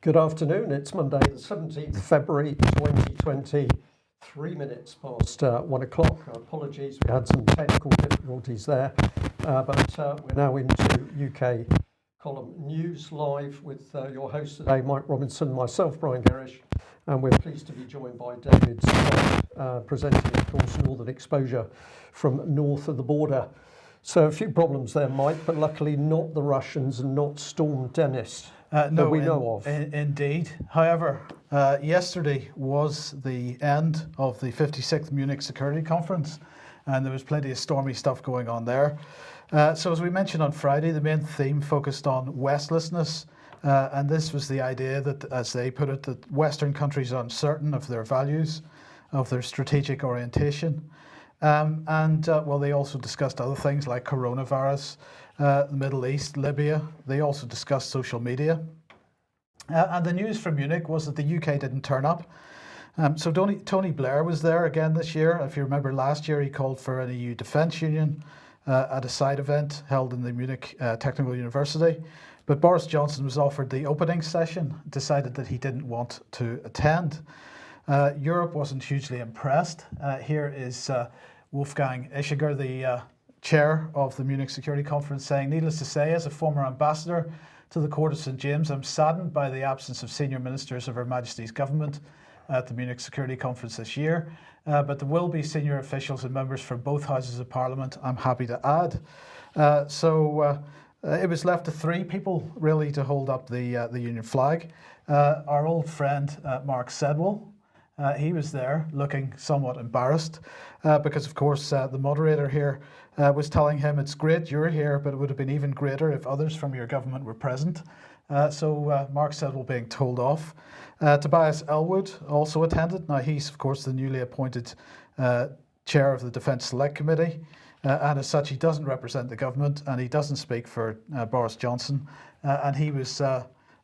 Good afternoon. It's Monday, the 17th of February 2020, 3 minutes past 1 o'clock. Apologies, we had some technical difficulties there, but we're now into UK column news live with your host today, Mike Robinson, myself, Brian Gerrish, and we're pleased to be joined by David Scott, presenting, of course, Northern Exposure from north of the border. So a few problems there, Mike, but luckily not the Russians and not Storm Dennis. No, we know of. Indeed. However, yesterday was the end of the 56th Munich Security Conference, and there was plenty of stormy stuff going on there. So as we mentioned on Friday, the main theme focused on Westlessness, and this was the idea that, as they put it, that Western countries are uncertain of their values, of their strategic orientation. Well, they also discussed other things like coronavirus, the Middle East, Libya. They also discussed social media. And the news from Munich was that the UK didn't turn up. So Tony Blair was there again this year. If you remember last year, he called for an EU defence union at a side event held in the Munich Technical University. But Boris Johnson was offered the opening session, decided that he didn't want to attend. Europe wasn't hugely impressed. Here is Wolfgang Ischinger, the chair of the Munich Security Conference, saying, "Needless to say, as a former ambassador to the Court of St. James, I'm saddened by the absence of senior ministers of Her Majesty's government at the Munich Security Conference this year. But there will be senior officials and members from both houses of Parliament, I'm happy to add." It was left to three people really to hold up the Union flag. Our old friend Mark Sedwill, he was there looking somewhat embarrassed because, of course, the moderator here was telling him, "It's great you're here, but it would have been even greater if others from your government were present." So Mark Sedwill being told off. Tobias Ellwood also attended. Now, he's, of course, the newly appointed chair of the Defence Select Committee. And as such, he doesn't represent the government and he doesn't speak for Boris Johnson. And he was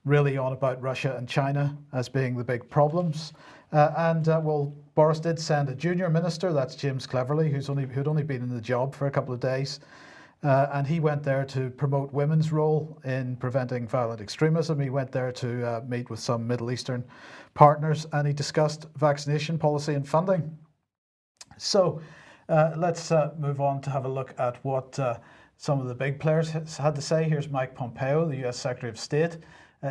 really on about Russia and China as being the big problems. Well, Boris did send a junior minister, that's James Cleverly, who'd only been in the job for a couple of days. And he went there to promote women's role in preventing violent extremism. He went there to meet with some Middle Eastern partners, and he discussed vaccination policy and funding. So let's move on to have a look at what some of the big players had to say. Here's Mike Pompeo, the US Secretary of State.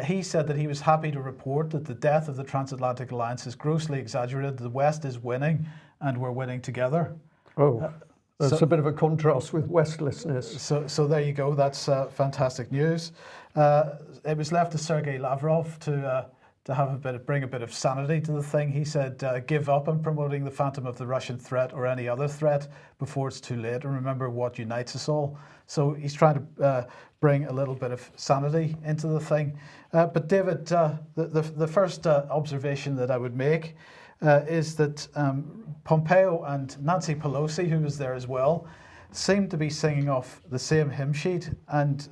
He said that he was happy to report that the death of the transatlantic alliance is grossly exaggerated. The West is winning, and we're winning together. Oh, that's a bit of a contrast with Westlessness. So there you go. That's fantastic news. It was left to Sergei Lavrov to have bring a bit of sanity to the thing. He said, "Give up on promoting the phantom of the Russian threat or any other threat before it's too late, and remember what unites us all." So he's trying to bring a little bit of sanity into the thing. But David, the first observation that I would make is that Pompeo and Nancy Pelosi, who was there as well, seemed to be singing off the same hymn sheet and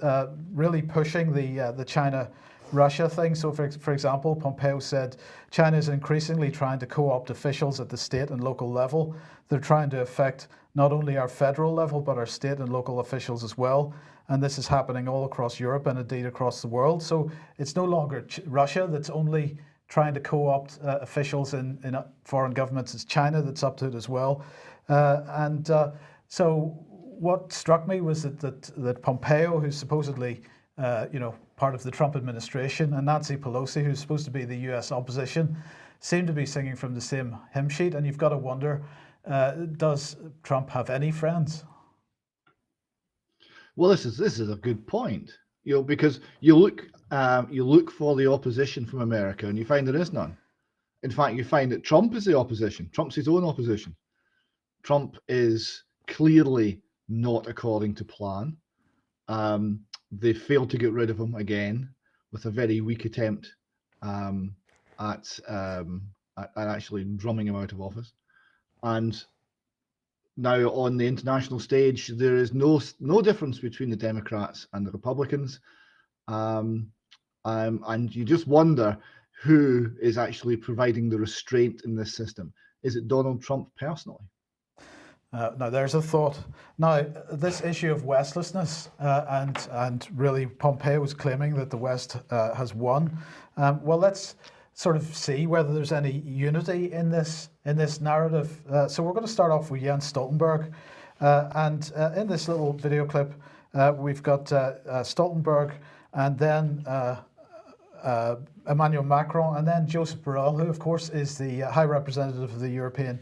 really pushing the China-Russia thing. So, for example, Pompeo said, "China is increasingly trying to co-opt officials at the state and local level. They're trying to affect not only our federal level, but our state and local officials as well. And this is happening all across Europe and indeed across the world." So it's no longer Russia that's only trying to co-opt officials in foreign governments. It's China that's up to it as well. So what struck me was that Pompeo, who's supposedly part of the Trump administration, and Nancy Pelosi, who's supposed to be the US opposition, seem to be singing from the same hymn sheet. And you've got to wonder, does Trump have any friends? Well, this is a good point, because you look for the opposition from America and you find there is none. In fact, you find that Trump is the opposition. Trump's his own opposition. Trump is clearly not according to plan. They failed to get rid of him again with a very weak attempt at actually drumming him out of office. And now on the international stage, there is no difference between the Democrats and the Republicans. And you just wonder who is actually providing the restraint in this system. Is it Donald Trump personally? Now, there's a thought. Now, this issue of Westlessness, and really Pompeo was claiming that the West has won. Well, let's sort of see whether there's any unity in this narrative. So we're going to start off with Jens Stoltenberg, and in this little video clip, we've got Stoltenberg, and then Emmanuel Macron, and then Joseph Borrell, who of course is the High Representative of the European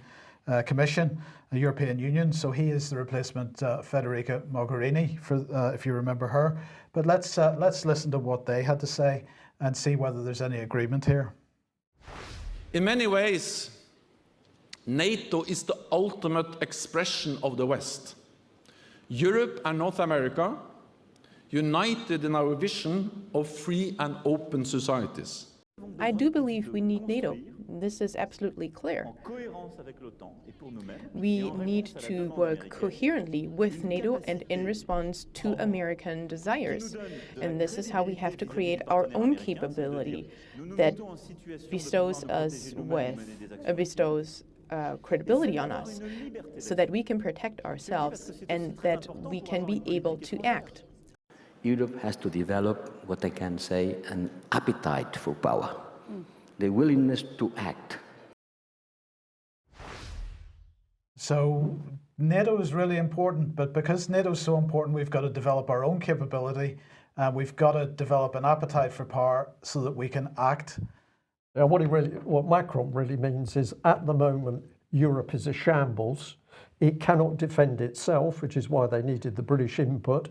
Commission, the European Union. So he is the replacement Federica Mogherini, for if you remember her. But let's listen to what they had to say and see whether there's any agreement here. In many ways, NATO is the ultimate expression of the West. Europe and North America, united in our vision of free and open societies. I do believe we need NATO. This is absolutely clear. We need to work coherently with NATO and in response to American desires. And this is how we have to create our own capability that bestows credibility on us, so that we can protect ourselves and that we can be able to act. Europe has to develop what I can say an appetite for power, the willingness to act. So NATO is really important, but because NATO is so important, we've got to develop our own capability. We've got to develop an appetite for power so that we can act. Now, what Macron really means is, at the moment, Europe is a shambles. It cannot defend itself, which is why they needed the British input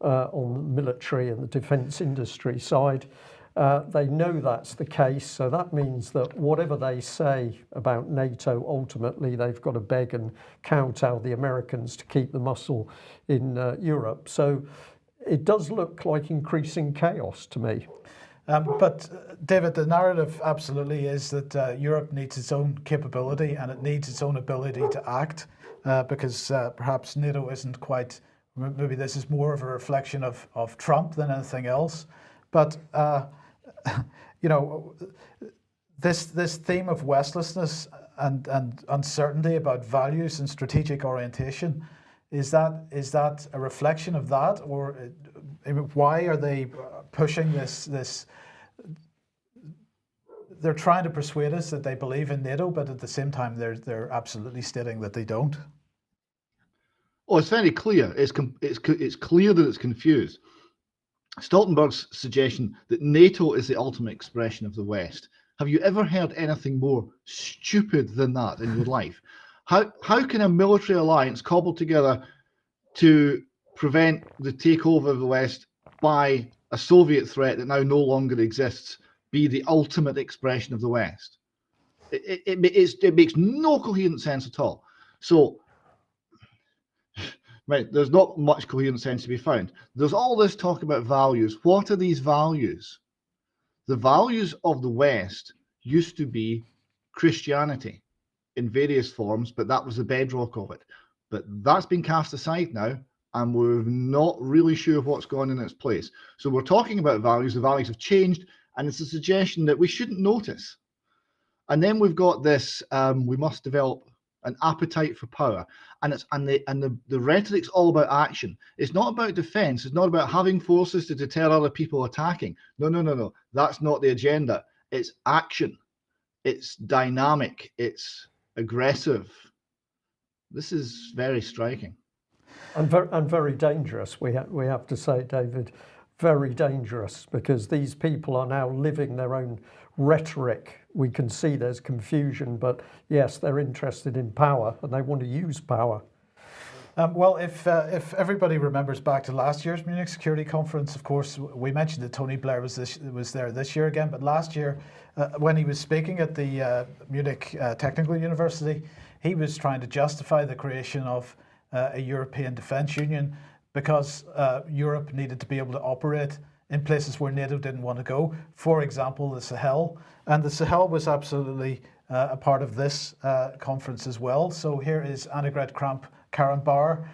on the military and the defence industry side. They know that's the case, so that means that whatever they say about NATO, ultimately they've got to beg and kowtow the Americans to keep the muscle in Europe. So it does look like increasing chaos to me. But David, the narrative absolutely is that Europe needs its own capability and it needs its own ability to act, because perhaps NATO isn't quite, maybe this is more of a reflection of Trump than anything else. But you know, this theme of Westlessness and uncertainty about values and strategic orientation, is that a reflection of that, or why are they pushing this? They're trying to persuade us that they believe in NATO, but at the same time they're absolutely stating that they don't. Oh, it's very clear. It's clear that it's confused. Stoltenberg's suggestion that NATO is the ultimate expression of the West. Have you ever heard anything more stupid than that in your life? How can a military alliance cobbled together to prevent the takeover of the West by a Soviet threat that now no longer exists be the ultimate expression of the West? It makes no coherent sense at all. So, right, there's not much coherent sense to be found. There's all this talk about values. What are these values? The values of the West used to be Christianity in various forms, but that was the bedrock of it. But that's been cast aside now, and we're not really sure what's gone in its place. So we're talking about values. The values have changed, and it's a suggestion that we shouldn't notice. And then we've got this: we must develop an appetite for power, and the rhetoric's all about action. It's not about defense. It's not about having forces to deter other people attacking. No. That's not the agenda. It's action. It's dynamic. It's aggressive. This is very striking. And very dangerous, we have to say, David. Very dangerous, because these people are now living their own rhetoric. We can see there's confusion, but yes, they're interested in power and they want to use power. Well, if everybody remembers back to last year's Munich Security Conference, of course, we mentioned that Tony Blair was there this year again, but last year, when he was speaking at the Munich Technical University, he was trying to justify the creation of a European Defence Union because Europe needed to be able to operate in places where NATO didn't want to go. For example, the Sahel. And the Sahel was absolutely a part of this conference as well. So here is Annegret Kramp-Karrenbauer,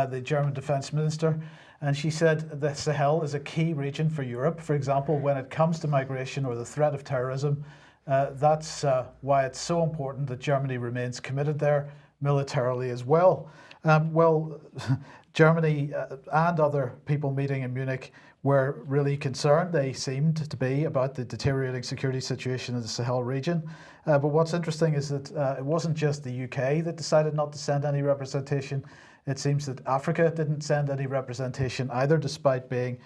the German Defence Minister, and she said the Sahel is a key region for Europe. For example, when it comes to migration or the threat of terrorism, that's why it's so important that Germany remains committed there. militarily as well. Well, Germany and other people meeting in Munich were really concerned, they seemed to be, about the deteriorating security situation in the Sahel region. But what's interesting is that it wasn't just the UK that decided not to send any representation. It seems that Africa didn't send any representation either, despite being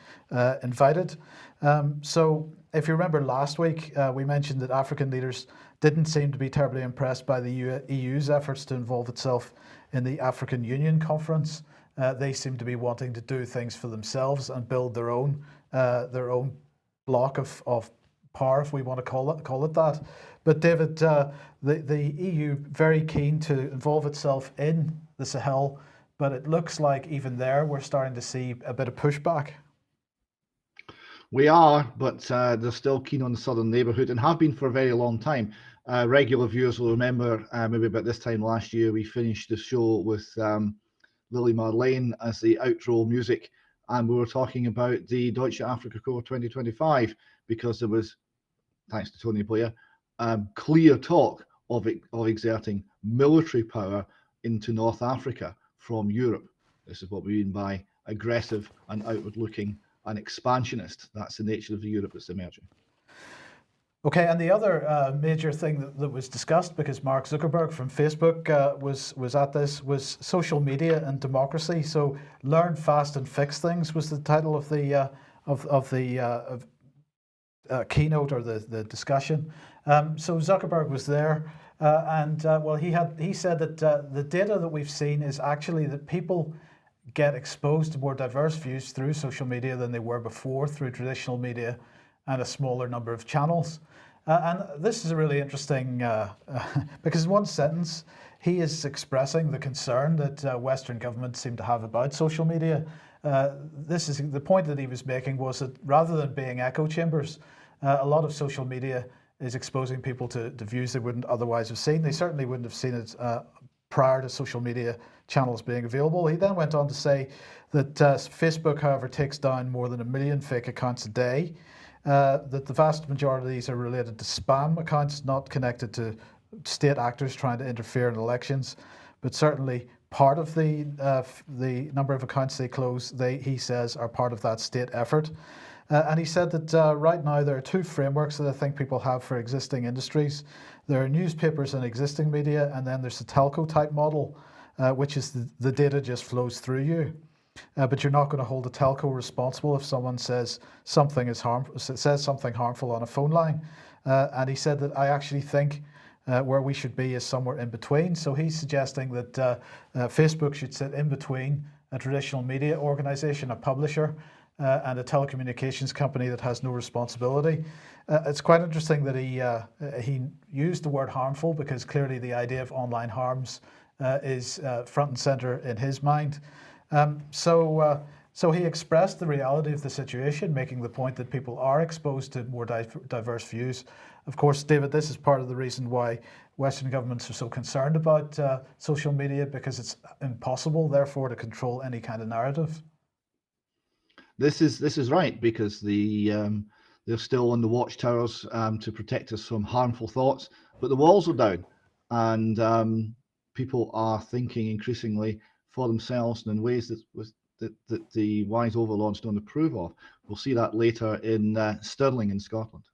invited. So if you remember last week, we mentioned that African leaders didn't seem to be terribly impressed by the EU's efforts to involve itself in the African Union conference. They seem to be wanting to do things for themselves and build their own block of power, if we want to call it that. But David, the EU very keen to involve itself in the Sahel, but it looks like even there we're starting to see a bit of pushback. We are, but they're still keen on the southern neighbourhood and have been for a very long time. Regular viewers will remember maybe about this time last year, we finished the show with Lily Marlene as the outro music, and we were talking about the Deutsche Afrika Korps 2025 because there was, thanks to Tony Blair, clear talk of exerting military power into North Africa from Europe. This is what we mean by aggressive and outward-looking and expansionist. That's the nature of the Europe that's emerging. Okay, and the other major thing that was discussed, because Mark Zuckerberg from Facebook was at this, was social media and democracy. So, learn fast and fix things was the title of the keynote or the discussion. So Zuckerberg was there, and well, he said that the data that we've seen is actually that people get exposed to more diverse views through social media than they were before through traditional media and a smaller number of channels. And this is a really interesting, because in one sentence, he is expressing the concern that Western governments seem to have about social media. This is the point that he was making, was that rather than being echo chambers, a lot of social media is exposing people to views they wouldn't otherwise have seen. They certainly wouldn't have seen it prior to social media channels being available. He then went on to say that Facebook, however, takes down more than 1 million fake accounts a day. That the vast majority of these are related to spam accounts, not connected to state actors trying to interfere in elections, but certainly part of the number of accounts they close, he says, are part of that state effort. And he said that right now there are two frameworks that I think people have for existing industries. There are newspapers and existing media, and then there's the telco type model, which is the data just flows through you. But you're not going to hold a telco responsible if someone says something harmful on a phone line. And he said that I actually think where we should be is somewhere in between. So he's suggesting that Facebook should sit in between a traditional media organization, a publisher, and a telecommunications company that has no responsibility. It's quite interesting that he used the word harmful, because clearly the idea of online harms is front and center in his mind. So he expressed the reality of the situation, making the point that people are exposed to more diverse views. Of course, David, this is part of the reason why Western governments are so concerned about social media, because it's impossible, therefore, to control any kind of narrative. This is right, because they're still on the watchtowers to protect us from harmful thoughts, but the walls are down, and people are thinking increasingly for themselves and in ways that the wise overlords don't approve of. We'll see that later in Stirling in Scotland.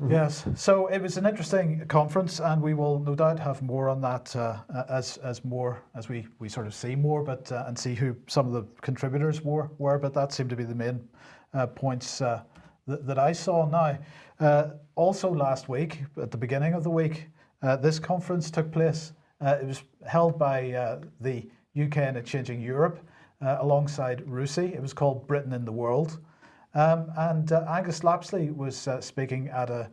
Yes, so it was an interesting conference, and we will no doubt have more on that as we sort of see more, but and see who some of the contributors were. But that seemed to be the main points that I saw. Now, also last week, at the beginning of the week, this conference took place. It was held by the UK and a Changing Europe alongside RUSI. It was called Britain in the World. And Angus Lapsley was speaking at a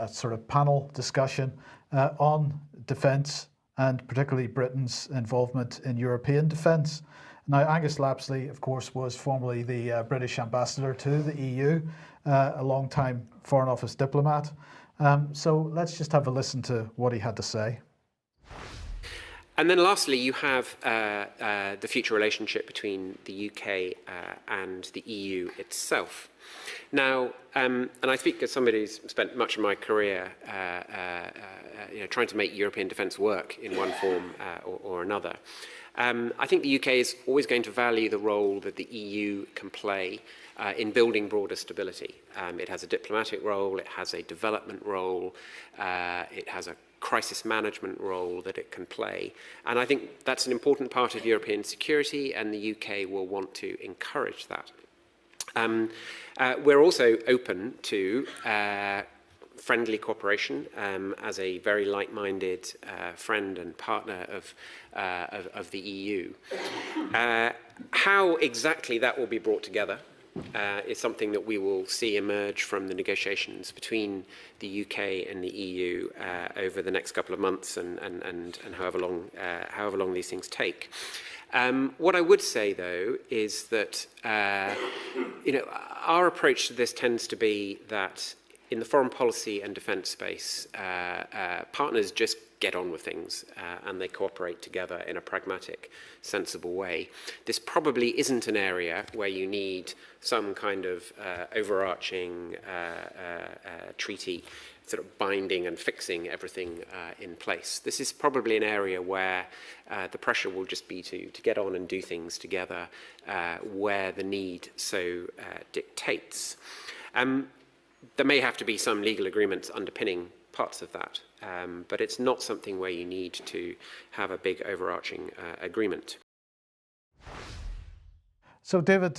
sort of panel discussion on defence, and particularly Britain's involvement in European defence. Now, Angus Lapsley, of course, was formerly the British ambassador to the EU, a long-time Foreign Office diplomat. So let's just have a listen to what he had to say. And then lastly, you have the future relationship between the UK and the EU itself. Now, and I speak as somebody who's spent much of my career trying to make European defence work in one form or another. I think the UK is always going to value the role that the EU can play in building broader stability. It has a diplomatic role, it has a development role, it has a crisis management role that it can play. And I think that's an important part of European security, and the UK will want to encourage that. We're also open to friendly cooperation as a very like-minded friend and partner of the EU. How exactly that will be brought together is something that we will see emerge from the negotiations between the UK and the EU over the next couple of months and however long these things take. What I would say, though, is that our approach to this tends to be that in the foreign policy and defence space, partners just get on with things and they cooperate together in a pragmatic, sensible way. This probably isn't an area where you need some kind of overarching treaty sort of binding and fixing everything in place. This is probably an area where the pressure will just be to get on and do things together where the need so dictates. There may have to be some legal agreements underpinning parts of that, but it's not something where you need to have a big overarching agreement. So, David,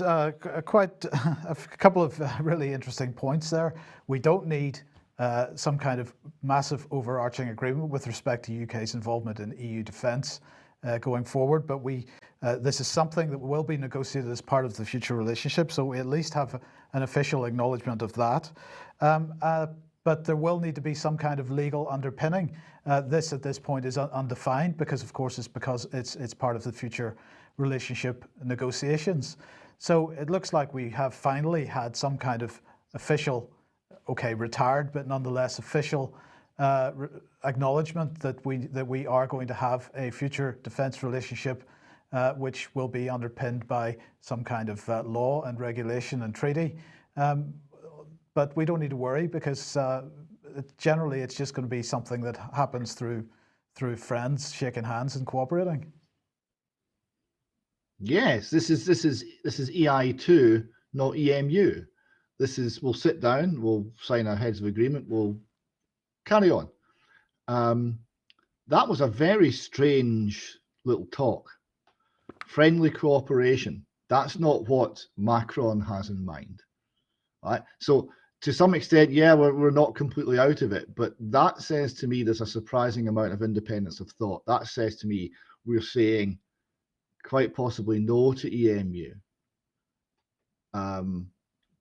quite a couple of really interesting points there. We don't need some kind of massive overarching agreement with respect to UK's involvement in EU defence going forward, but this is something that will be negotiated as part of the future relationship, so we at least have an official acknowledgement of that. But there will need to be some kind of legal underpinning. This at this point is undefined because, of course, it's part of the future relationship negotiations. So it looks like we have finally had some kind of official, retired, but nonetheless official acknowledgement that we are going to have a future defence relationship which will be underpinned by some kind of law and regulation and treaty. But we don't need to worry because generally it's just going to be something that happens through friends shaking hands and cooperating. Yes, this is EI2, not EMU. We'll sit down, we'll sign our heads of agreement, we'll carry on. That was a very strange little talk. Friendly cooperation. That's not what Macron has in mind. Right? So to some extent, yeah, we're not completely out of it, but that says to me there's a surprising amount of independence of thought. That says to me we're saying quite possibly no to EMU,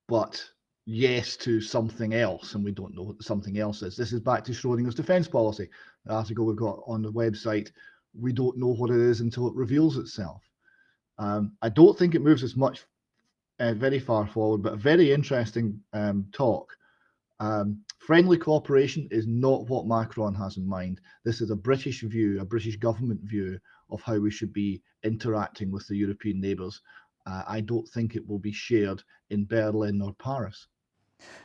but yes to something else, and we don't know what something else is. This is back to Schrodinger's defence policy, the article we've got on the website. We don't know what it is until it reveals itself. I don't think it moves as much very far forward, but a very interesting talk. Friendly cooperation is not what Macron has in mind. This is a British view, a British government view of how we should be interacting with the European neighbours. I don't think it will be shared in Berlin or Paris.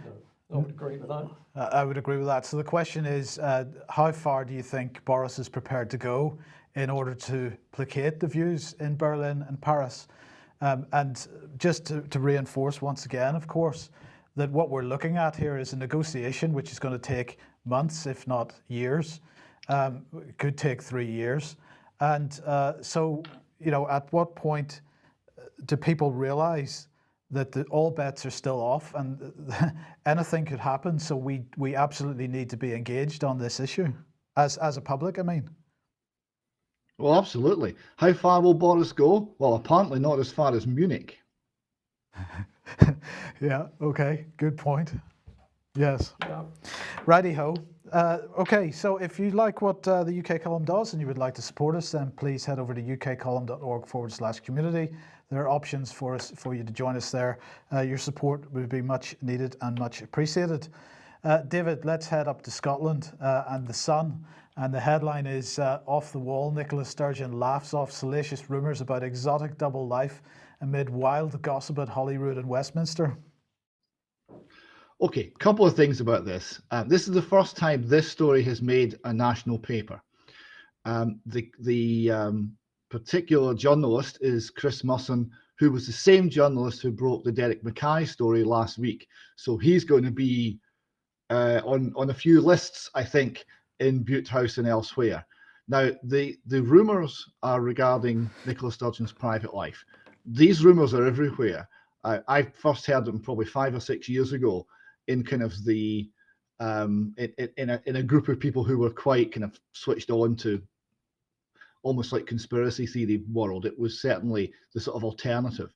No, I would agree with that. I would agree with that. So the question is, how far do you think Boris is prepared to go in order to placate the views in Berlin and Paris? And just to reinforce once again, of course, that what we're looking at here is a negotiation which is going to take months, if not years. It could take 3 years. And so, at what point do people realize that all bets are still off and anything could happen? So we absolutely need to be engaged on this issue as a public, I mean. Well, absolutely. How far will Boris go? Well, apparently not as far as Munich. Yeah, okay, good point. Yes. Yeah. Righty-ho. Okay, so if you like what the UK Column does and you would like to support us, then please head over to ukcolumn.org/community. There are options for you to join us there. Your support would be much needed and much appreciated. David, let's head up to Scotland and the sun And the headline is Off the Wall, Nicola Sturgeon laughs off salacious rumours about exotic double life amid wild gossip at Holyrood and Westminster. Okay, couple of things about this. This is the first time this story has made a national paper. The particular journalist is Chris Musson, who was the same journalist who broke the Derek Mackay story last week. So he's going to be on a few lists, I think, in Bute House and elsewhere. Now, the rumours are regarding Nicola Sturgeon's private life. These rumours are everywhere. I first heard them probably 5 or 6 years ago in kind of the in a group of people who were quite kind of switched on to almost like conspiracy theory world. It was certainly the sort of alternative.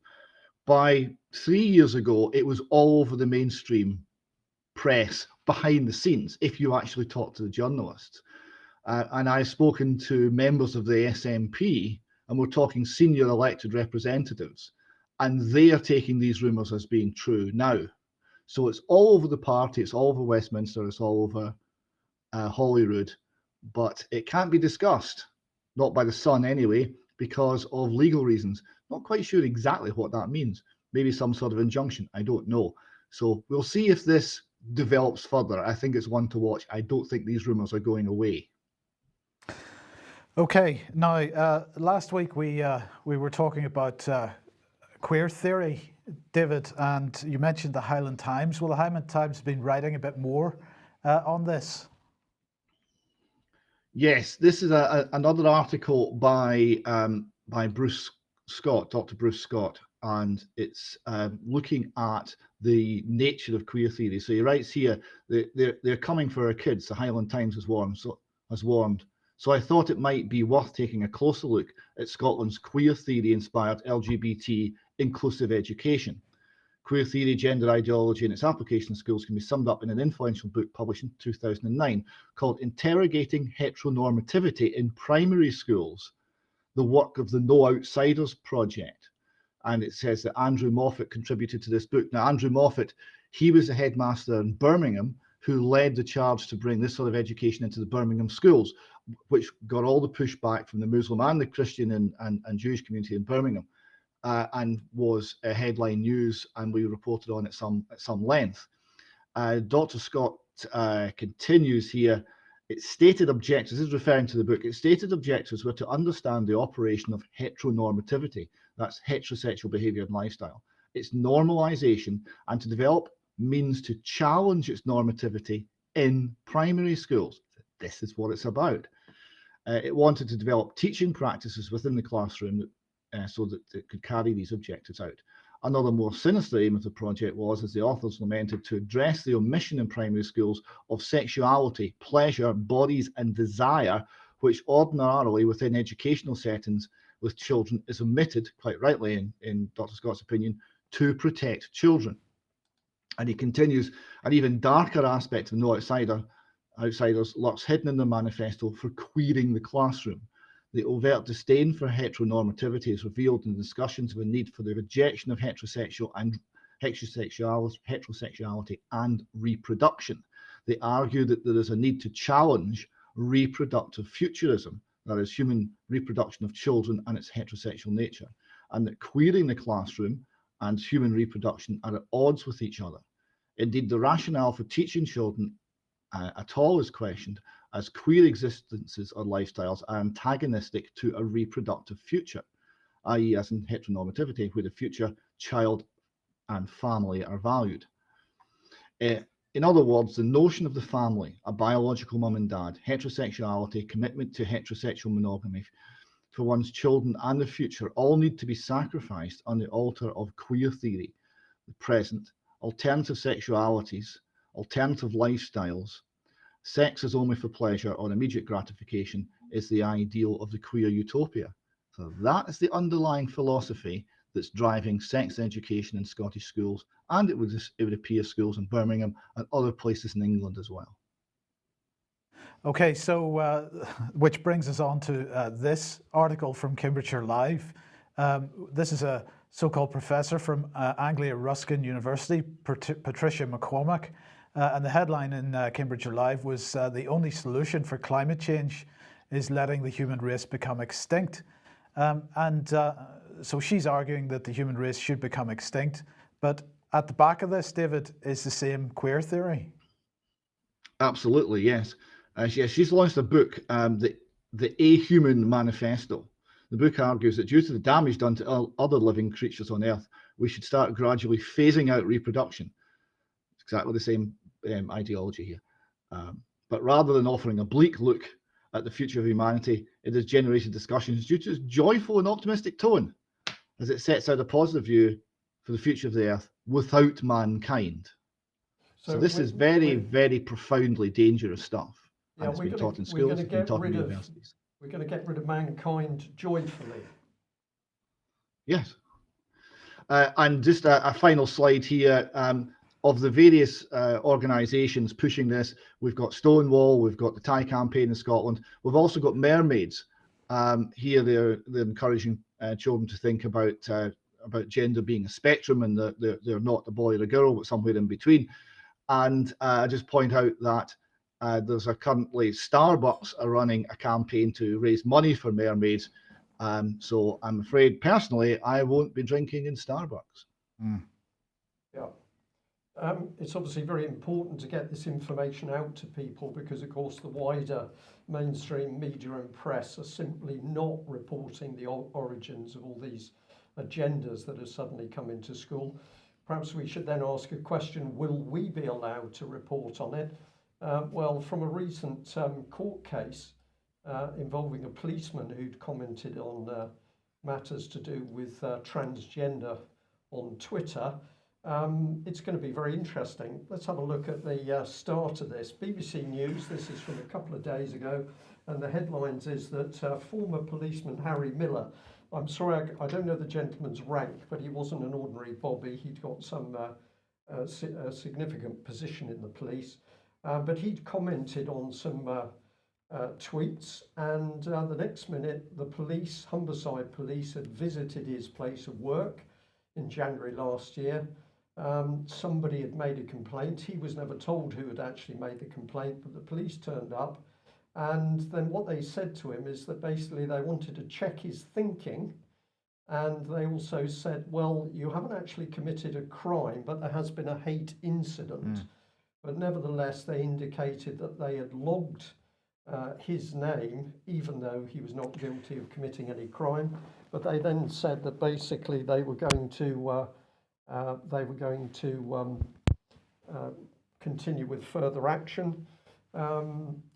By 3 years ago, it was all over the mainstream press behind the scenes, if you actually talk to the journalists. And I've spoken to members of the SNP, and we're talking senior elected representatives, and they are taking these rumours as being true now. So it's all over the party, it's all over Westminster, it's all over Holyrood, but it can't be discussed, not by the Sun anyway, because of legal reasons. Not quite sure exactly what that means. Maybe some sort of injunction, I don't know. So we'll see if this develops further. I think it's one to watch. I don't think these rumours are going away. Okay, now last week we were talking about queer theory, David, and you mentioned the Highland Times. Well, the Highland Times has been writing a bit more on this. Yes, this is another article by Bruce Scott, Dr. Bruce Scott, and it's looking at the nature of queer theory. So he writes here that they're coming for our kids. The Highland Times has warned. So I thought it might be worth taking a closer look at Scotland's queer theory-inspired LGBT inclusive education. Queer theory, gender ideology, and its application in schools can be summed up in an influential book published in 2009 called Interrogating Heteronormativity in Primary Schools, the work of the No Outsiders Project. And it says that Andrew Moffat contributed to this book. Now, Andrew Moffat, he was the headmaster in Birmingham who led the charge to bring this sort of education into the Birmingham schools, which got all the pushback from the Muslim and the Christian and Jewish community in Birmingham, and was a headline news, and we reported on it at some length. Dr. Scott continues here. Its stated objectives, this is referring to the book, its stated objectives were to understand the operation of heteronormativity, that's heterosexual behaviour and lifestyle, its normalisation, and to develop means to challenge its normativity in primary schools. This is what it's about. It wanted to develop teaching practices within the classroom so that it could carry these objectives out. Another more sinister aim of the project was, as the authors lamented, to address the omission in primary schools of sexuality, pleasure, bodies, and desire, which ordinarily within educational settings with children is omitted, quite rightly in Dr. Scott's opinion, to protect children. And he continues, an even darker aspect of No Outsiders lurks hidden in the manifesto for queering the classroom. The overt disdain for heteronormativity is revealed in discussions of a need for the rejection of heterosexuality and reproduction. They argue that there is a need to challenge reproductive futurism, that is, human reproduction of children and its heterosexual nature, and that queering the classroom and human reproduction are at odds with each other. Indeed, the rationale for teaching children at all is questioned, as queer existences or lifestyles are antagonistic to a reproductive future, i.e. as in heteronormativity, where the future, child and family are valued. In other words, the notion of the family, a biological mum and dad, heterosexuality, commitment to heterosexual monogamy for one's children and the future all need to be sacrificed on the altar of queer theory, the present, alternative sexualities, alternative lifestyles. Sex is only for pleasure or immediate gratification is the ideal of the queer utopia. So that is the underlying philosophy that's driving sex education in Scottish schools, and it would appear schools in Birmingham and other places in England as well. Okay, so which brings us on to this article from Cambridgeshire Live. This is a so-called professor from Anglia Ruskin University, Patricia McCormack. And the headline in Cambridge Live was the only solution for climate change is letting the human race become extinct. So she's arguing that the human race should become extinct. But at the back of this, David, is the same queer theory. Absolutely, yes. She's launched a book, the A Human Manifesto. The book argues that due to the damage done to other living creatures on Earth, we should start gradually phasing out reproduction. It's exactly the same ideology here. But rather than offering a bleak look at the future of humanity, it has generated discussions due to its joyful and optimistic tone, as it sets out a positive view for the future of the Earth without mankind. So this is very, very profoundly dangerous stuff. And it's been taught in schools, it's been taught in universities. We're going to get rid of mankind joyfully. Yes. And just a final slide here. Of the various organisations pushing this, we've got Stonewall, we've got the Thai campaign in Scotland. We've also got Mermaids. Here they're encouraging children to think about gender being a spectrum, and that they're not a boy or a girl, but somewhere in between. And I just point out that there's currently Starbucks are running a campaign to raise money for mermaids. So I'm afraid personally, I won't be drinking in Starbucks. Mm. Yeah. It's obviously very important to get this information out to people because, of course, the wider mainstream media and press are simply not reporting the origins of all these agendas that have suddenly come into school. Perhaps we should then ask a question, will we be allowed to report on it? Well, from a recent court case involving a policeman who'd commented on matters to do with transgender on Twitter, it's going to be very interesting. Let's have a look at the start of this. BBC News, this is from a couple of days ago, and the headlines is that former policeman Harry Miller, I'm sorry, I don't know the gentleman's rank, but he wasn't an ordinary bobby. He'd got some significant position in the police. But he'd commented on some tweets, and the next minute, the police, Humberside Police, had visited his place of work in January last year. Somebody had made a complaint. He was never told who had actually made the complaint, but the police turned up. And then what they said to him is that basically they wanted to check his thinking. And they also said, well, you haven't actually committed a crime, but there has been a hate incident. But nevertheless, they indicated that they had logged his name, even though he was not guilty of committing any crime. But they then said that basically they were going to continue with further action.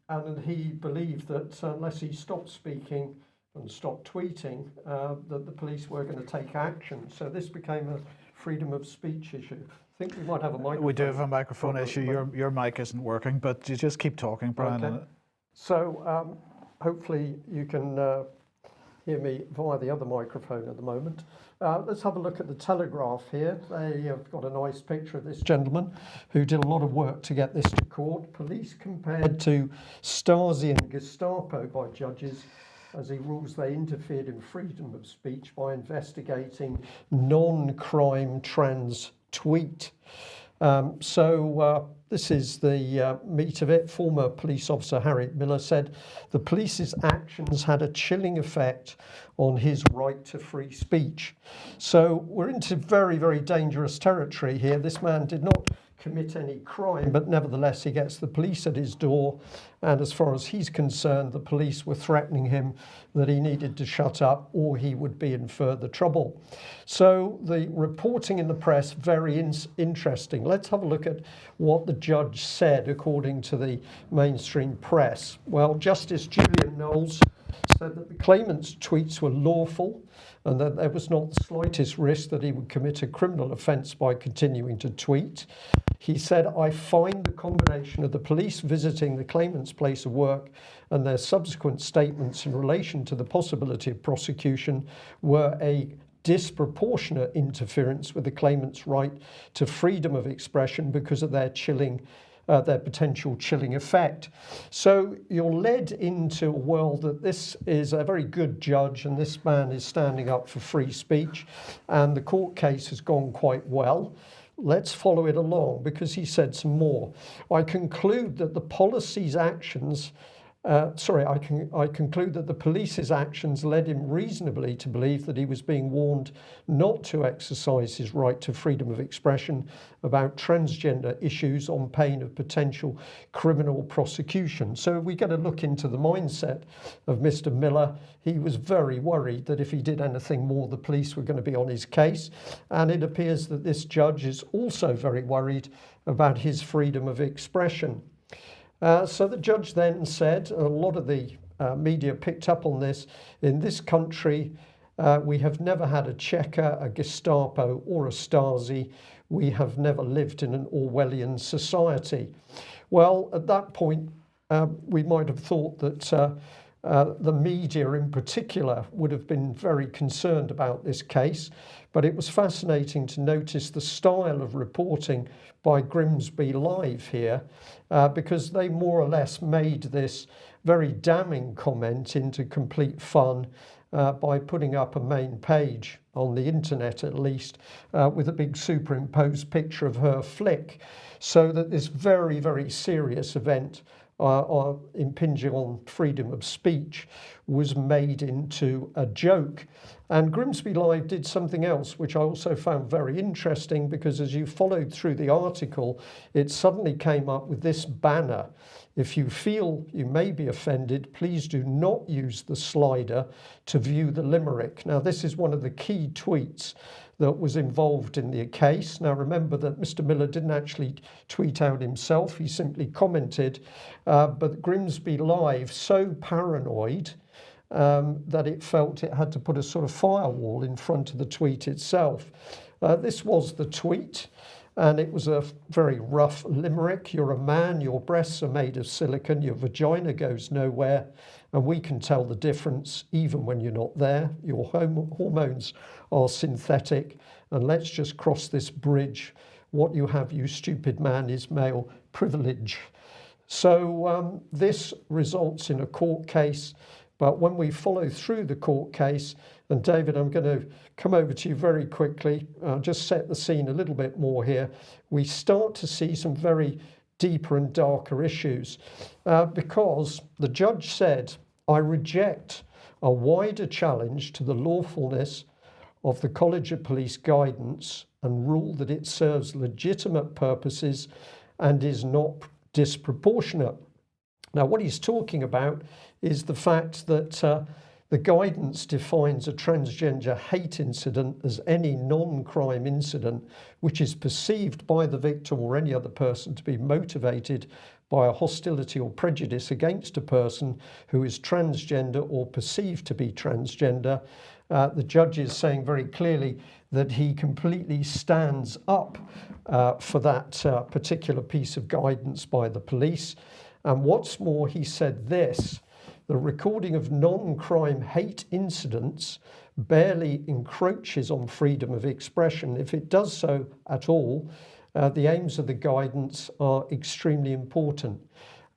And he believed that unless he stopped speaking and stopped tweeting, that the police were going to take action. So this became a freedom of speech issue. I think we might have a microphone. We do have a microphone issue. Your mic isn't working, but you just keep talking, Brian. Okay. So hopefully you can hear me via the other microphone at the moment. Let's have a look at the Telegraph here. They have got a nice picture of this gentleman who did a lot of work to get this to court. Police compared to Stasi and Gestapo by judges, as he rules they interfered in freedom of speech by investigating non-crime trans tweet. This is the meat of it. Former police officer Harry Miller said the police's actions had a chilling effect on his right to free speech. So we're into very, very dangerous territory here. This man did not commit any crime, but nevertheless he gets the police at his door, and as far as he's concerned, the police were threatening him that he needed to shut up or he would be in further trouble. So the reporting in the press, very interesting. Let's have a look at what the judge said according to the mainstream press. Well, Justice Julian Knowles said that the claimant's tweets were lawful and that there was not the slightest risk that he would commit a criminal offence by continuing to tweet. He said, I find the combination of the police visiting the claimant's place of work and their subsequent statements in relation to the possibility of prosecution were a disproportionate interference with the claimant's right to freedom of expression because of their potential chilling effect. So you're led into a world that this is a very good judge and this man is standing up for free speech, and the court case has gone quite well. let's follow it along, because he said some more. I conclude that the policy's actions I conclude that the police's actions led him reasonably to believe that he was being warned not to exercise his right to freedom of expression about transgender issues on pain of potential criminal prosecution. So we get a look into the mindset of Mr. Miller. He was very worried that if he did anything more, the police were going to be on his case. And it appears that this judge is also very worried about his freedom of expression. So the judge then said, a lot of the media picked up on this, in this country we have never had a Checker, a Gestapo or a Stasi. We have never lived in an Orwellian society. Well, at that point we might have thought that the media in particular would have been very concerned about this case, but it was fascinating to notice the style of reporting by Grimsby Live here, because they more or less made this very damning comment into complete fun by putting up a main page on the internet, at least, with a big superimposed picture of her flick, so that this very, very serious event impinging on freedom of speech was made into a joke. And Grimsby Live did something else which I also found very interesting, because as you followed through the article, it suddenly came up with this banner: if you feel you may be offended, please do not use the slider to view the limerick. Now, this is one of the key tweets that was involved in the case. Now, remember that Mr. Miller didn't actually tweet out himself, he simply commented, but Grimsby Live so paranoid that it felt it had to put a sort of firewall in front of the tweet itself. This was the tweet, and it was a very rough limerick. You're a man, your breasts are made of silicon, your vagina goes nowhere, and we can tell the difference even when you're not there. Your hormones are synthetic, and let's just cross this bridge. What you have, you stupid man, is male privilege. So this results in a court case. But when we follow through the court case, and David, I'm going to come over to you very quickly, just set the scene a little bit more here, we start to see some very deeper and darker issues, because the judge said, I reject a wider challenge to the lawfulness of the College of Police guidance and rule that it serves legitimate purposes and is not disproportionate. Now, what he's talking about is the fact that the guidance defines a transgender hate incident as any non-crime incident which is perceived by the victim or any other person to be motivated by a hostility or prejudice against a person who is transgender or perceived to be transgender. The judge is saying very clearly that he completely stands up for that particular piece of guidance by the police. And what's more, he said this: the recording of non-crime hate incidents barely encroaches on freedom of expression. If it does so at all, the aims of the guidance are extremely important.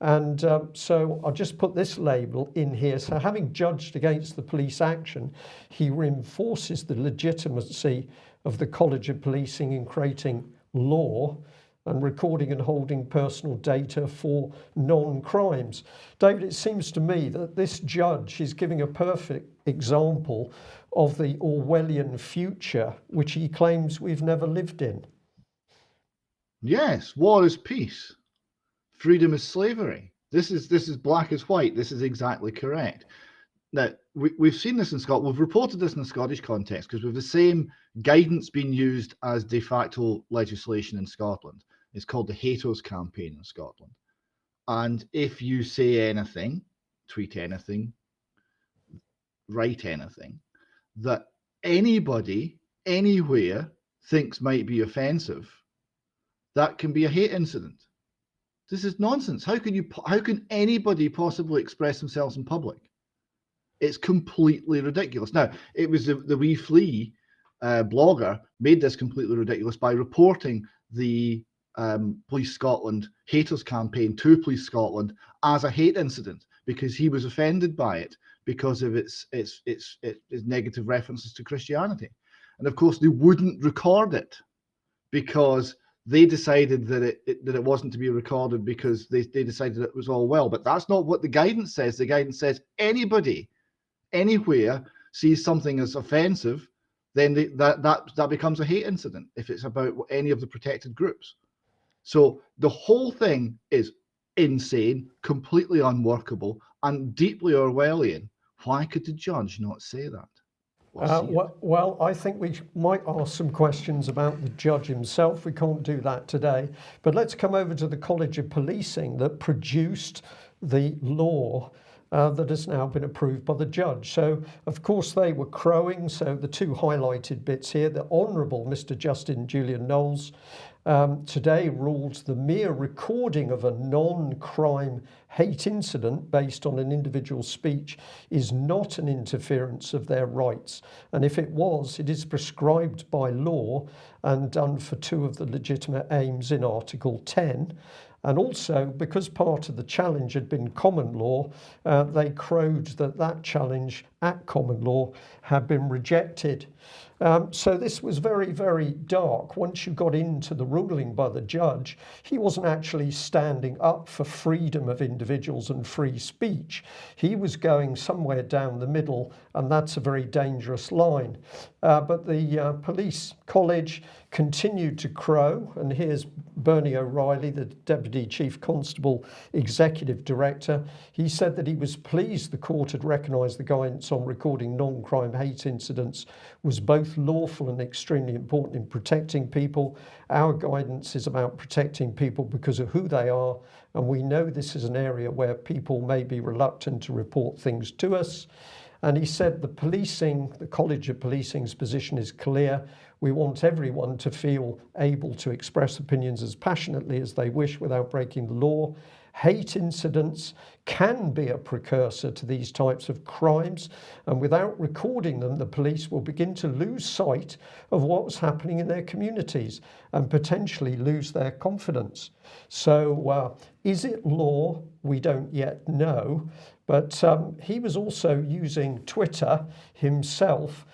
And so I'll just put this label in here. So having judged against the police action, he reinforces the legitimacy of the College of Policing in creating law and recording and holding personal data for non-crimes. David, it seems to me that this judge is giving a perfect example of the Orwellian future, which he claims we've never lived in. Yes, war is peace. Freedom is slavery. This is black as white. This is exactly correct. Now, we've seen this in Scotland. We've reported this in the Scottish context because we have the same guidance being used as de facto legislation in Scotland. It's called the Haters campaign in Scotland. And if you say anything, tweet anything, write anything that anybody anywhere thinks might be offensive, that can be a hate incident. This is nonsense. How can anybody possibly express themselves in public? It's completely ridiculous. Now, it was the Wee Flea blogger made this completely ridiculous by reporting the Police Scotland Haters campaign to Police Scotland as a hate incident because he was offended by it because of its negative references to Christianity. And of course, they wouldn't record it because they decided that it wasn't to be recorded because they decided it was all well. But that's not what the guidance says. The guidance says anybody, anywhere, sees something as offensive, then that becomes a hate incident if it's about any of the protected groups. So the whole thing is insane, completely unworkable, and deeply Orwellian. Why could the judge not say that? Well, I think we might ask some questions about the judge himself. We can't do that today. But let's come over to the College of Policing that produced the law that has now been approved by the judge. So, of course, they were crowing. So the two highlighted bits here, the Honourable Mr. Justin Julian Knowles today ruled the mere recording of a non-crime hate incident based on an individual's speech is not an interference of their rights. And if it was, it is prescribed by law and done for two of the legitimate aims in Article 10. And also, because part of the challenge had been common law, they crowed that challenge at common law had been rejected. So this was very, very dark. Once you got into the ruling by the judge, he wasn't actually standing up for freedom of individuals and free speech. He was going somewhere down the middle, and that's a very dangerous line. But the police college continued to crow, and here's Bernie O'Reilly, the Deputy Chief Constable Executive Director. He said that he was pleased the court had recognised the guidance on recording non-crime hate incidents was both lawful and extremely important in protecting people. Our guidance is about protecting people because of who they are, and we know this is an area where people may be reluctant to report things to us. And he said the College of Policing's position is clear. We want everyone to feel able to express opinions as passionately as they wish without breaking the law. Hate incidents can be a precursor to these types of crimes, and without recording them, the police will begin to lose sight of what's happening in their communities and potentially lose their confidence. So is it law? We don't yet know, but he was also using Twitter himself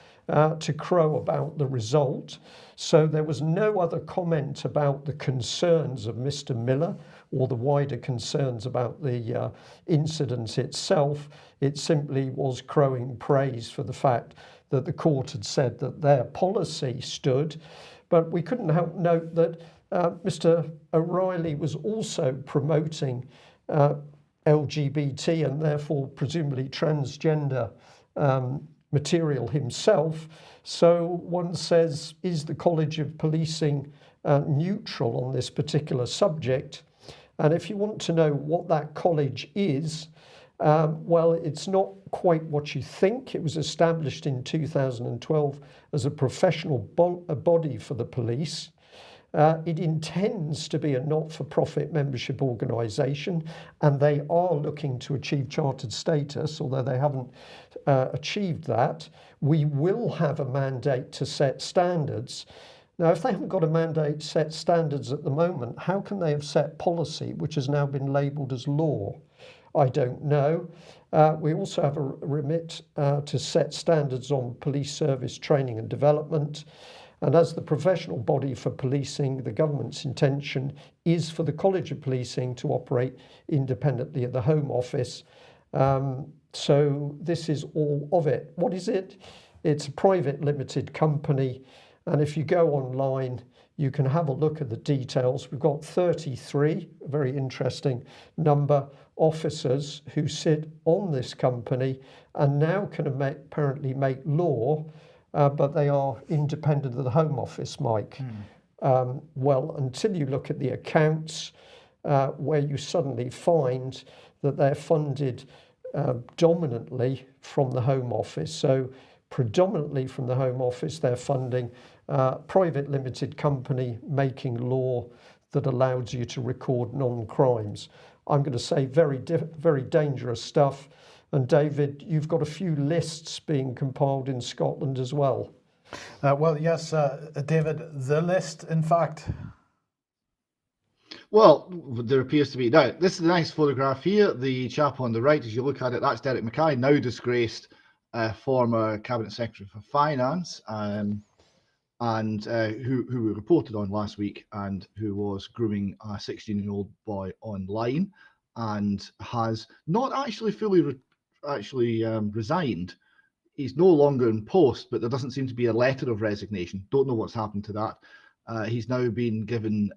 to crow about the result. So there was no other comment about the concerns of Mr. Miller or the wider concerns about the incident itself. It simply was crowing praise for the fact that the court had said that their policy stood. But we couldn't help note that Mr. O'Reilly was also promoting LGBT and therefore presumably transgender material himself. So one says, is the College of Policing neutral on this particular subject? And if you want to know what that college is, well, it's not quite what you think. It was established in 2012 as a professional body for the police. It intends to be a not-for-profit membership organisation, and they are looking to achieve chartered status, although they haven't achieved that. We will have a mandate to set standards. Now, if they haven't got a mandate to set standards at the moment, how can they have set policy, which has now been labelled as law? I don't know. We also have a remit to set standards on police service training and development. And as the professional body for policing, the government's intention is for the College of Policing to operate independently at the Home Office. So this is all of it. What is it? It's a private limited company. And if you go online, you can have a look at the details. We've got 33, a very interesting number, officers who sit on this company and now can apparently make law, but they are independent of the Home Office, Mike. Well, until you look at the accounts, where you suddenly find that they're funded dominantly from the Home Office. So predominantly from the Home Office, they're funding private limited company making law that allows you to record non-crimes. I'm going to say very dangerous stuff. And David, you've got a few lists being compiled in Scotland as well. Well, yes, David, the list, in fact. Well, there appears to be. Now, this is a nice photograph here. The chap on the right, as you look at it, that's Derek Mackay, now disgraced former Cabinet Secretary for Finance. and who we reported on last week, and who was grooming a 16-year-old boy online, and has not actually fully resigned. He's no longer in post, but there doesn't seem to be a letter of resignation. Don't know what's happened to that. He's now been given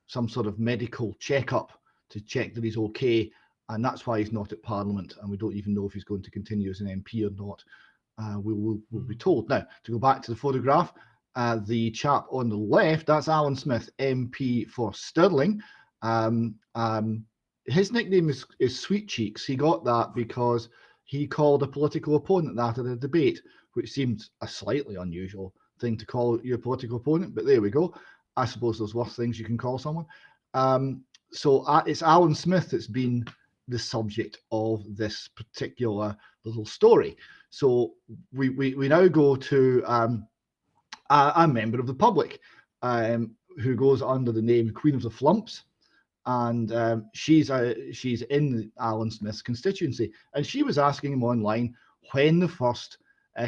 some sort of medical checkup to check that he's okay, and that's why he's not at Parliament, and we don't even know if he's going to continue as an MP or not. We'll be told. Now, to go back to the photograph, the chap on the left, that's Alan Smith, MP for Stirling. His nickname is Sweet Cheeks. He got that because he called a political opponent that at a debate, which seemed a slightly unusual thing to call your political opponent, but there we go. I suppose there's worse things you can call someone. So it's Alan Smith that's been the subject of this particular little story. So we now go to a member of the public who goes under the name Queen of the Flumps, and she's in Alan Smith's constituency, and she was asking him online when the first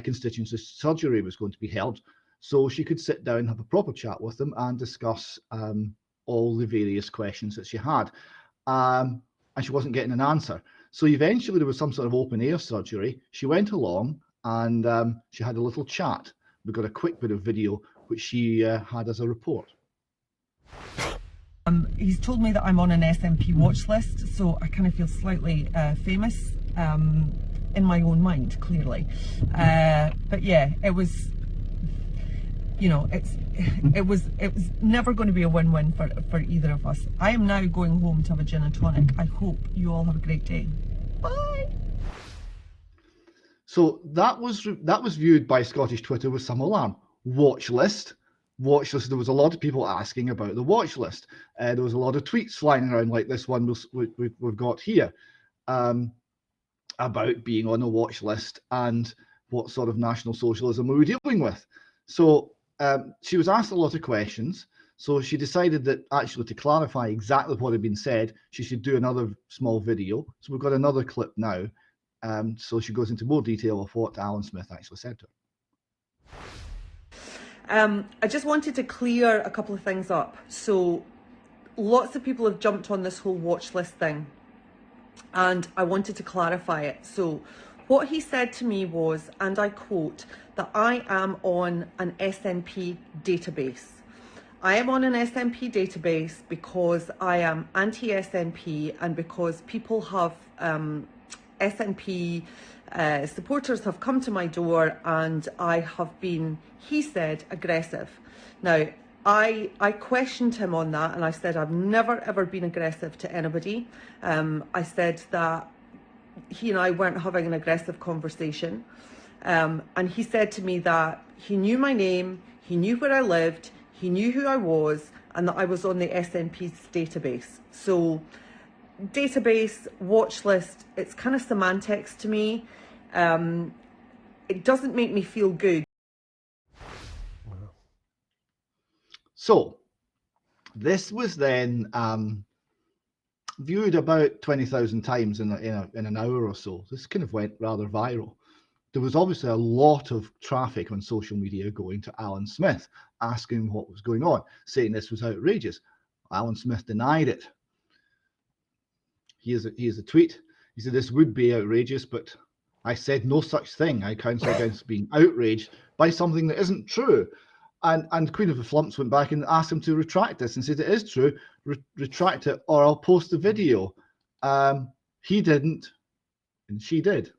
constituency surgery was going to be held, so she could sit down, have a proper chat with them, and discuss all the various questions that she had. And she wasn't getting an answer. So eventually there was some sort of open air surgery. She went along and she had a little chat. We got a quick bit of video which she had as a report. He's told me that I'm on an SNP watch list, so I kind of feel slightly famous in my own mind, clearly. But yeah, it was, you know, it was never going to be a win-win for either of us. I am now going home to have a gin and tonic. I hope you all have a great day. Bye. So that was viewed by Scottish Twitter with some alarm. Watch list. There was a lot of people asking about the watch list. There was a lot of tweets flying around like this one we've got here about being on a watch list and what sort of National Socialism we were dealing with. So she was asked a lot of questions. So she decided that actually to clarify exactly what had been said, she should do another small video. So we've got another clip now. So she goes into more detail of what Alan Smith actually said to her. I just wanted to clear a couple of things up. So lots of people have jumped on this whole watch list thing, and I wanted to clarify it. So what he said to me was, and I quote, that I am on an SNP database. I am on an SNP database because I am anti-SNP and because people have SNP supporters have come to my door and I have been, he said, aggressive. Now, I questioned him on that and I said I've never ever been aggressive to anybody. I said that he and I weren't having an aggressive conversation. And he said to me that he knew my name, he knew where I lived, he knew who I was, and that I was on the SNP's database. So database, watch list, it's kind of semantics to me. It doesn't make me feel good. So this was then viewed about 20,000 times in an hour or so. This kind of went rather viral. There was obviously a lot of traffic on social media going to Alan Smith, asking what was going on, saying this was outrageous. Alan Smith denied it. Here's a tweet. He said, "This would be outrageous, but I said no such thing. I counsel against being outraged by something that isn't true." And Queen of the Flumps went back and asked him to retract this and said, "It is true, retract it or I'll post the video." He didn't, and she did.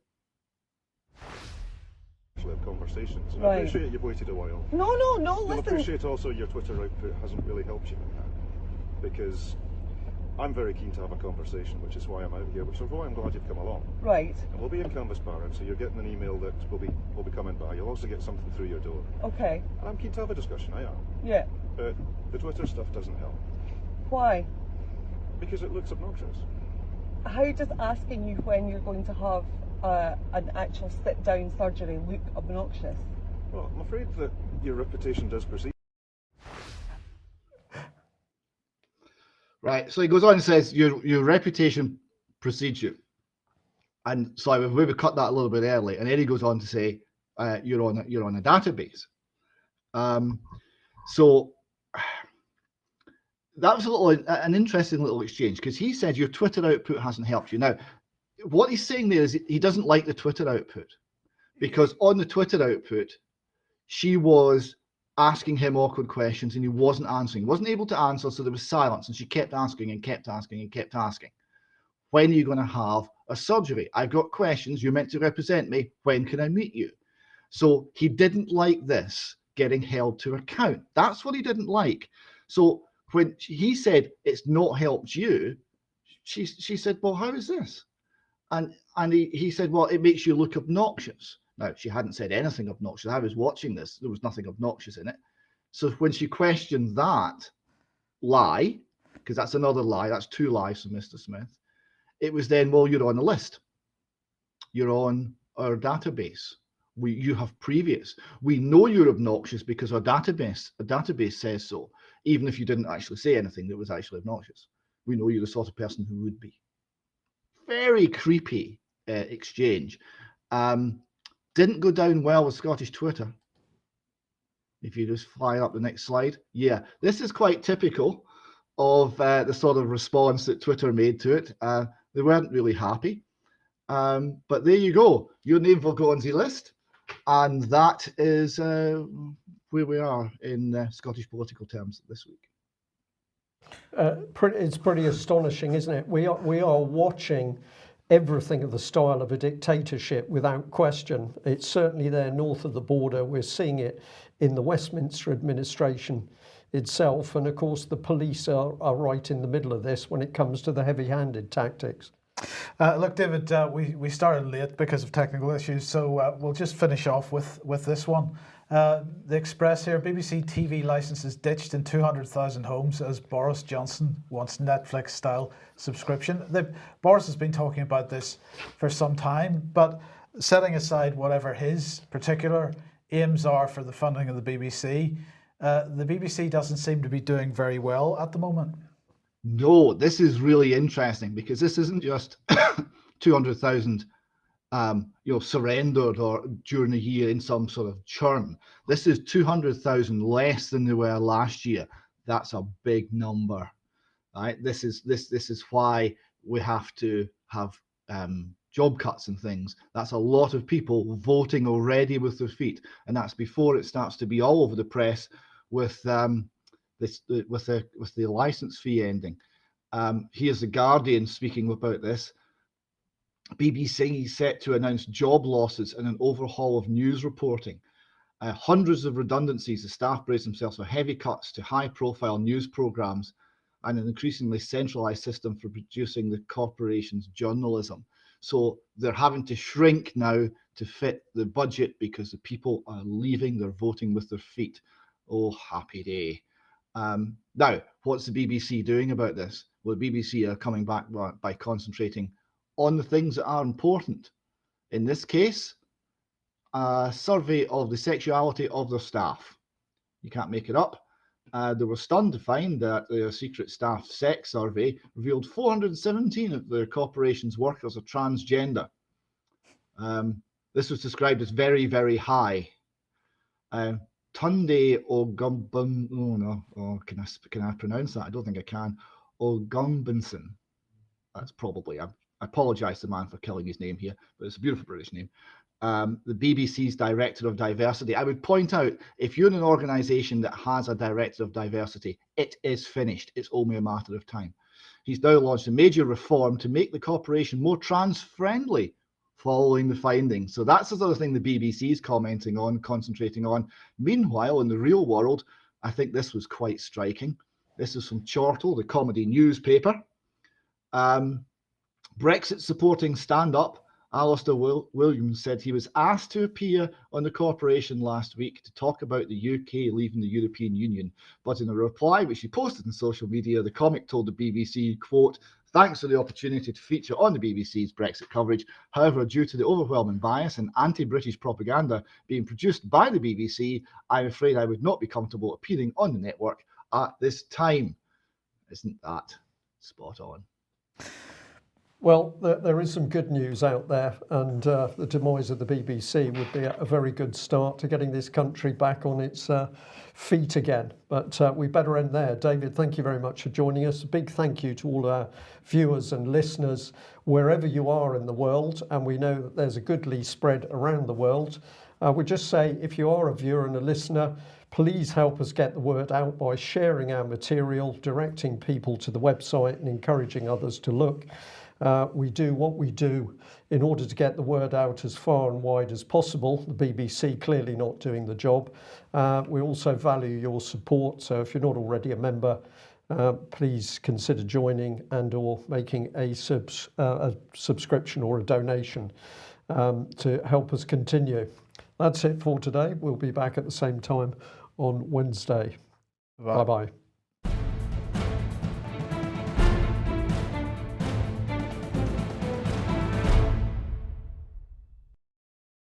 Have conversations. And Right. I appreciate you've waited a while. No, You'll listen. appreciate also your Twitter output hasn't really helped you because I'm very keen to have a conversation, which is why I'm out here, which is why I'm glad you've come along. Right, And we'll be in Canvas Barrow, so you're getting an email that will be coming by. You'll also get something through your door. okay, And I'm keen to have a discussion, I am. yeah. But the Twitter stuff doesn't help Why? because it looks obnoxious. How does asking you when you're going to have an actual sit-down surgery look obnoxious? Well, I'm afraid that your reputation does precede. Right. So he goes on and says, your reputation precedes you. And so I've maybe cut that a little bit early. And then he goes on to say, you're on a database. So that was an interesting little exchange, because he said your Twitter output hasn't helped you. Now, what he's saying there is he doesn't like the Twitter output, because on the Twitter output, she was asking him awkward questions and he wasn't answering. He wasn't able to answer, so there was silence, and she kept asking and kept asking and kept asking. When are you going to have a surgery? I've got questions. You're meant to represent me. When can I meet you? So he didn't like this getting held to account. That's what he didn't like. So when he said it's not helped you, she said, well, how is this? And he said, well, it makes you look obnoxious. Now, she hadn't said anything obnoxious. I was watching this. There was nothing obnoxious in it. So when she questioned that lie, because that's another lie, that's two lies from Mr. Smith, it was then, well, you're on the list. You're on our database. You have previous. We know you're obnoxious because our database says so, even if you didn't actually say anything that was actually obnoxious. We know you're the sort of person who would be. Very creepy exchange. Didn't go down well with Scottish Twitter. If you just fly up the next slide. Yeah, this is quite typical of the sort of response that Twitter made to it. They weren't really happy. But there you go. Your name will go on the list. And that is where we are in Scottish political terms this week. It's pretty astonishing, isn't it? We are watching everything of the style of a dictatorship without question. It's certainly there north of the border. We're seeing it in the Westminster administration itself. And of course, the police are right in the middle of this when it comes to the heavy-handed tactics. Look, David, we started late because of technical issues, so we'll just finish off with this one. The Express here, BBC TV licenses ditched in 200,000 homes as Boris Johnson wants Netflix-style subscription. Boris has been talking about this for some time, but setting aside whatever his particular aims are for the funding of the BBC doesn't seem to be doing very well at the moment. No, this is really interesting, because this isn't just 200,000 surrendered or during a year in some sort of churn. This is 200,000 less than they were last year. That's a big number, right? This is why we have to have job cuts and things. That's a lot of people voting already with their feet, and that's before it starts to be all over the press with the license fee ending. Here's the Guardian speaking about this. BBC set to announce job losses and an overhaul of news reporting. Hundreds of redundancies. The staff brace themselves for heavy cuts to high-profile news programmes and an increasingly centralised system for producing the corporation's journalism. So they're having to shrink now to fit the budget because the people are leaving. They're voting with their feet. Oh, happy day. Now, what's the BBC doing about this? Well, the BBC are coming back by concentrating on the things that are important. In this case, a survey of the sexuality of their staff. You can't make it up. They were stunned to find that their secret staff sex survey revealed 417 of the corporation's workers are transgender. This was described as very, very high. Tunde Ogunbunson, can I pronounce that? I don't think I can. Ogunbunson. That's probably, I apologise to the man for killing his name here, but it's a beautiful British name. The BBC's Director of Diversity. I would point out, if you're in an organisation that has a Director of Diversity, it is finished. It's only a matter of time. He's now launched a major reform to make the corporation more trans-friendly following the findings. So that's the sort of thing the BBC is commenting on, concentrating on. Meanwhile, in the real world, I think this was quite striking. This is from Chortle, the comedy newspaper. Brexit supporting stand-up, Alistair Williams said he was asked to appear on the corporation last week to talk about the UK leaving the European Union. But in a reply, which he posted on social media, the comic told the BBC, quote, "Thanks for the opportunity to feature on the BBC's Brexit coverage. However, due to the overwhelming bias and anti-British propaganda being produced by the BBC, I'm afraid I would not be comfortable appearing on the network at this time." Isn't that spot on? Well, there is some good news out there, and the demise of the BBC would be a very good start to getting this country back on its feet again. But we better end there. David, thank you very much for joining us. A big thank you to all our viewers and listeners wherever you are in the world, and we know that there's a goodly spread around the world. We'll just say, if you are a viewer and a listener, please help us get the word out by sharing our material, directing people to the website and encouraging others to look. We do what we do in order to get the word out as far and wide as possible. The BBC clearly not doing the job. We also value your support, so if you're not already a member, please consider joining and or making a subscription or a donation to help us continue. That's it for today. We'll be back at the same time on Wednesday. Bye-bye.